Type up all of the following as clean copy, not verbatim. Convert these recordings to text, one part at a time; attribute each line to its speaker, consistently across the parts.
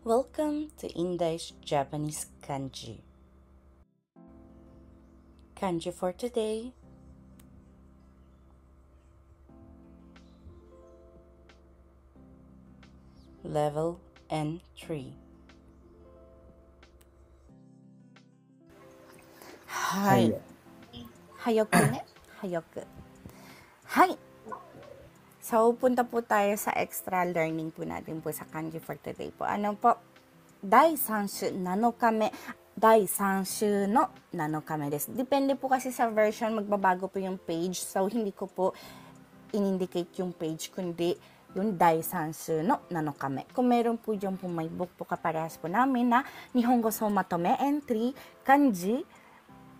Speaker 1: Welcome to Indai's Japanese Kanji. Kanji for today. Level N3. はい。早くね。早く。はい。So, punta po tayo sa extra learning po natin po sa kanji for today po. Ano po? 第3週7日目。第3週の7日目です。Depende po kasi sa version, magbabago po yung page. So, hindi ko po in-indicate yung page, kundi yung 第3週の7日目。Kung meron po dyan po may book po kaparehas po namin na Nihongo so Matome Entry Kanji,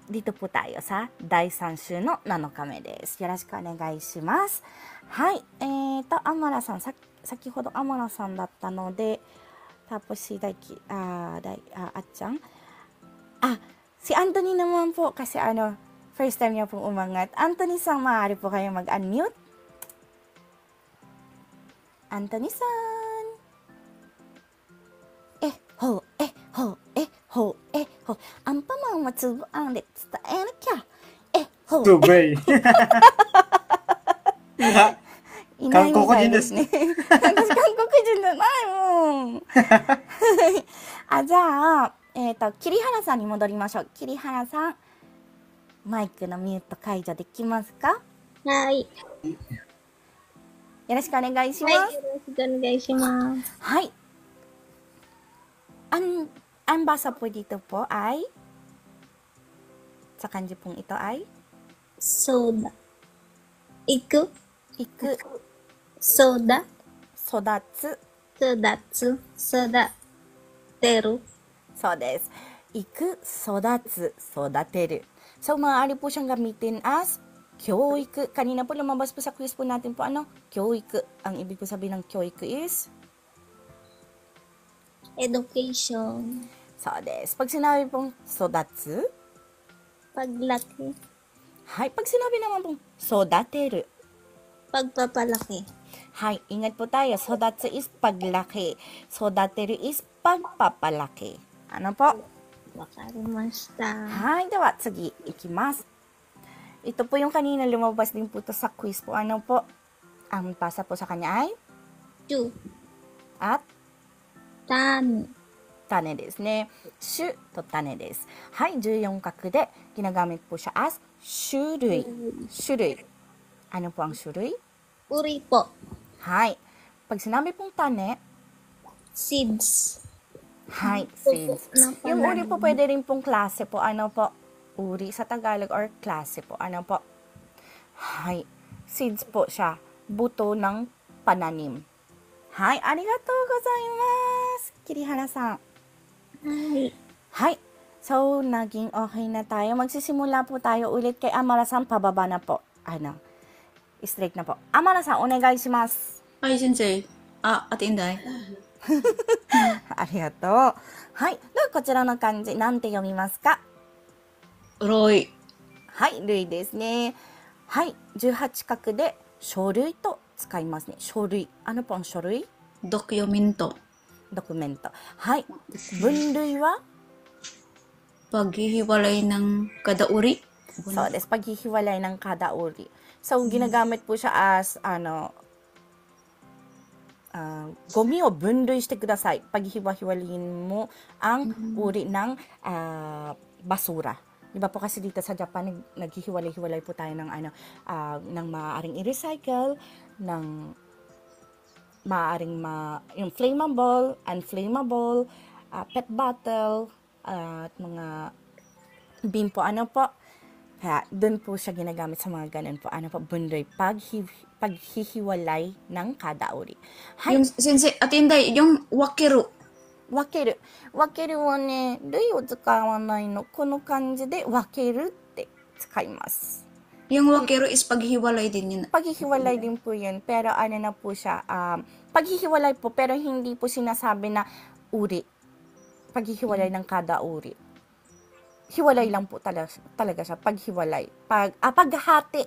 Speaker 1: dito po tayo sa 第3週の7日目です。よろしくお願いします。はい。アマラさん、先ほどアマラさんだったので、tapos si Atchang. Si Anthony naman po, kasi first time niya pong umangat. Anthony-san, maaari po kayo mag-unmute? Anthony-san. Ho. Anpamang matsubuan de tsutae kya. Ho.
Speaker 2: すごい。
Speaker 1: いないみたいです
Speaker 2: 韓
Speaker 1: ね。私韓国人じゃないもん。じゃあ、桐原さんに戻りましょう。桐原さん、マイクのミュート解除できますか？
Speaker 3: はい。
Speaker 1: よろしくお願いします。
Speaker 3: はい、よろしくお願いします。
Speaker 1: はい。Ang basa po dito po ay, sa kanji pong ito ay,
Speaker 3: soda. Iku. Soda.
Speaker 1: Sodatsu.
Speaker 3: Sodatsu. Sodateru.
Speaker 1: So des. Iku, sodatsu, sodateru. So, maaari po siyang gamitin as kyoiku. Kanina po lumabas po sa quiz po natin po kyoiku. Ang ibig po sabihin ng kyoiku is
Speaker 3: Education.
Speaker 1: so des. Pag sinabi pong sodatsu,
Speaker 3: Paglaki.
Speaker 1: hay. Pag sinabi naman pong sodateru,
Speaker 3: Pagpapalaki.
Speaker 1: hay, ingat po tayo. Sodatsu is paglaki. Sodateru is pagpapalaki. Ano po?
Speaker 3: Wakarimashita.
Speaker 1: Hay, dewa, tsugi, ikimasu. Ito po yung kanina lumabas din po to sa quiz po. Ano po? Ang basa po sa kanya ay
Speaker 3: Shu.
Speaker 1: at
Speaker 3: Tan.
Speaker 1: 種ですね。種と種です。はい、14画でginagamit po siya as 種類。種類。Ano po ang 種類?
Speaker 3: Uri po.
Speaker 1: Hay. Pag sinabi pong tane,
Speaker 3: Seeds.
Speaker 1: hay, seeds. Yung uri po pwede rin pong klase po. Ano po? Uri sa Tagalog or klase po. Ano po? Hay. Seeds po siya. Buto ng pananim. Hay, arigatou gozaimasu. Kirihara-san.
Speaker 3: Hai.
Speaker 1: Hay. So, naging okay na tayo. Magsisimula po tayo ulit kay Amara-san. Pababa na po. Straight na po. Amara-san, onegai shimasu.
Speaker 4: はい、先生。Ate Inday。
Speaker 1: ありがとう。はい。では、こちらの漢字、なんて読みますか？
Speaker 4: 類。
Speaker 1: はい、類ですね。はい。18画で、書類と使いますね。書類。Ano po ang 書類?
Speaker 4: ドキュメント。
Speaker 1: ドキュメント。はい。分類は?
Speaker 4: Paghihiwalay ng kada uri.
Speaker 1: So, des, paghihiwalay ng kada uri. So, ginagamit po siya as, gomi o bunrui shite kudasai. Paghihiwa-hiwalayin mo ang uri ng basura. Diba po kasi dito sa Japan, naghihiwalay-hiwalay po tayo ng ng maaaring i-recycle, ng maaaring yung flammable, unflammable, pet bottle, at mga bin po, Kaya, dun po siya ginagamit sa mga ganun po. Bunrui, paghihiwalay ng kada uri. Hay.
Speaker 4: Yung, sensei, Ate Inday, yung wakiru.
Speaker 1: Wakeru. Wakeru wa ne, rui o tsukawanai no, kono kanji de wakeru te tsukaimasu.
Speaker 4: Yung wakiru is paghihiwalay din yun.
Speaker 1: Paghihiwalay din po yun, pero na po siya, paghihiwalay po, pero hindi po sinasabi na uri. Paghihiwalay ng kada uri. Hiwalay lang po talaga siya, paghiwalay. Paghati.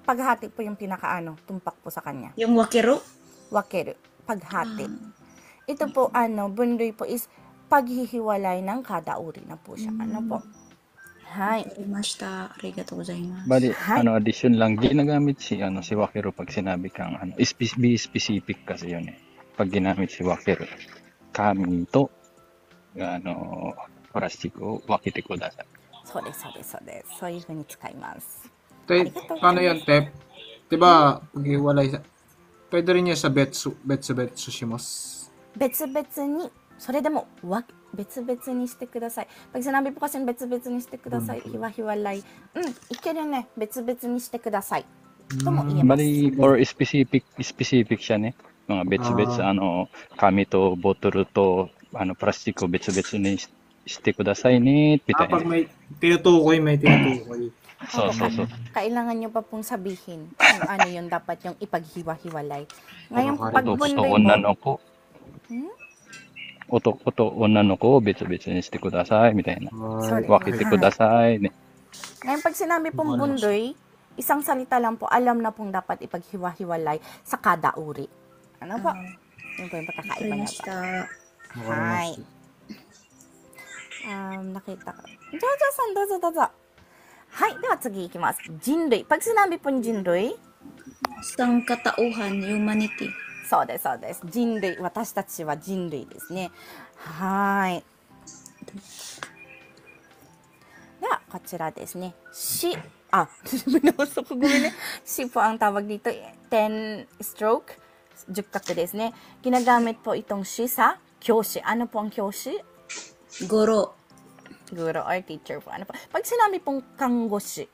Speaker 1: Paghati po yung tumpak po sa kanya.
Speaker 4: Yung wakiru?
Speaker 1: Wakeru, paghati. Ito po, bundoy po is paghihiwalay ng kada uri na po siya. Ano po? Hi.
Speaker 4: Arimashita. Arigatou gozaimasu.
Speaker 2: Bali,
Speaker 1: Hi.
Speaker 2: addition lang, ginagamit si Wakiro pag sinabi kang be specific kasi yun eh. Pag ginamit si Wakiro, kami to, plastic wakite kudasai.
Speaker 1: そうです、そうです、そうです。そういうふうに使います。
Speaker 5: Te, paano yan, Tep? Diba, paghiwalay sa... Pwede rin niya sa betsu shimasu.
Speaker 1: 別々に、それでも別々にしてください。Pag sinabi po kasi別々にしてください、hiwa-hiwalay. Iけるね。別々にしてください。とも言えます。
Speaker 2: Bali, or specific siya ne. Mga bets, kami to, bottle to, plastic ko, bets ni shite kudasai ne, pitay.
Speaker 5: Pag may tinutukoy.
Speaker 2: So.
Speaker 1: Kailangan nyo pa pong sabihin kung ano yun dapat yung ipaghiwa-hiwalay. Ngayon, pag
Speaker 2: Oto,
Speaker 1: bundoy
Speaker 2: onna
Speaker 1: mo,
Speaker 2: no ko. Oto, onna no ko, bets ni shite kudasai, mitai na.
Speaker 1: sorry.
Speaker 2: Wakite kudasai ne.
Speaker 1: Ngayon, pag sinabi pong bundoy, isang salita lang po, alam na pong dapat ipaghiwa-hiwalay sa kada uri. Ano po? Yun po yung pagkakaiba niya po.
Speaker 4: Arimashita.
Speaker 1: Hi. Nakita ko. Jojo-san, dozo. Hi, では次いきます。人類。Pag sinabi pong 人類、
Speaker 4: Isang katauhan, humanity.
Speaker 1: そうです、そうです。人類。私たちは人類ですね。はい。では、こちらですね。そこごめんね。しpo ang tawag dito. 10 stroke. 10画ですね。Ginagamit po itong shi sa 教師。Ano po ang 教師?
Speaker 4: Goro.
Speaker 1: Guro or teacher po. Ano po? Pag sinabi pong kanggoshi,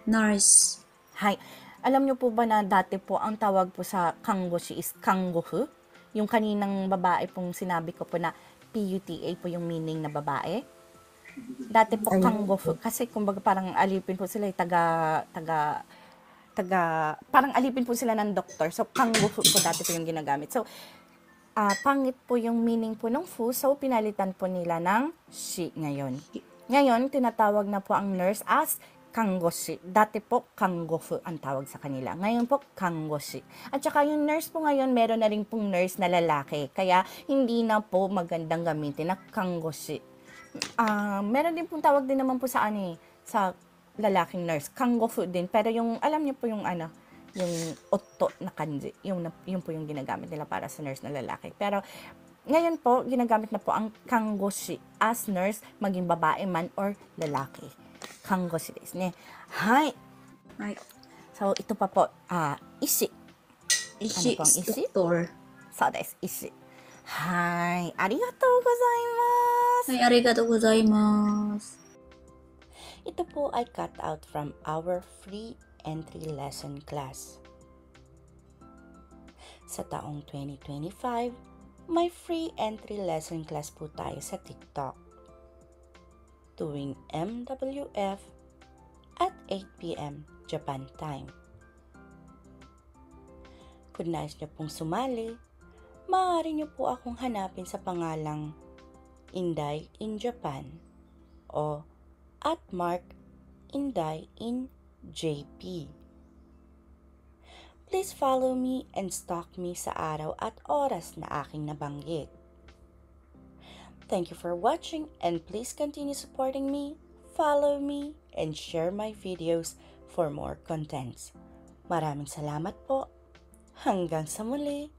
Speaker 4: Nurse.
Speaker 1: Hi. Alam niyo po ba na dati po ang tawag po sa kanggoshi is kanggofu? Yung kaninang babae pong sinabi ko po na PUTA po yung meaning na babae. Dati po kanggofu kasi kumbaga parang alipin po sila parang alipin po sila ng doktor. So kanggofu po dati po yung ginagamit. So pangit po yung meaning po ng fu, so pinalitan po nila ng shi ngayon. Ngayon, tinatawag na po ang nurse as kanggoshi. Dati po, kanggofu ang tawag sa kanila. Ngayon po, kanggoshi. At saka yung nurse po ngayon, meron na rin pong nurse na lalaki. Kaya, hindi na po magandang gamitin na kanggoshi. Meron din pong tawag din naman po sa sa lalaking nurse. Kanggofu din. Pero yung, alam niyo po yung yung otto na kanji. Yun po yung ginagamit nila para sa nurse na lalaki. Pero, ngayon po, ginagamit na po ang kanggoshi as nurse, maging babae man or lalaki. Kanggoshi desu ne. Hi.
Speaker 4: Right.
Speaker 1: So, ito pa po, ishi.
Speaker 4: Ishi
Speaker 1: Ano pang
Speaker 4: is
Speaker 1: ishi?
Speaker 4: doctor.
Speaker 1: So, desu, ishi. Hi. Arigatou gozaimasu.
Speaker 4: Ay, arigatou gozaimasu.
Speaker 1: Ito po ay cut out from our free entry lesson class. Sa taong 2025, may free entry lesson class po tayo sa TikTok. Tuwing MWF at 8 p.m. Japan time. Kung nais niyo pong sumali, maaari niyo po akong hanapin sa pangalang Inday in Japan o @Inday in JP. Please follow me and stalk me sa araw at oras na aking nabanggit. Thank you for watching and please continue supporting me, follow me, and share my videos for more contents. Maraming salamat po. Hanggang sa muli.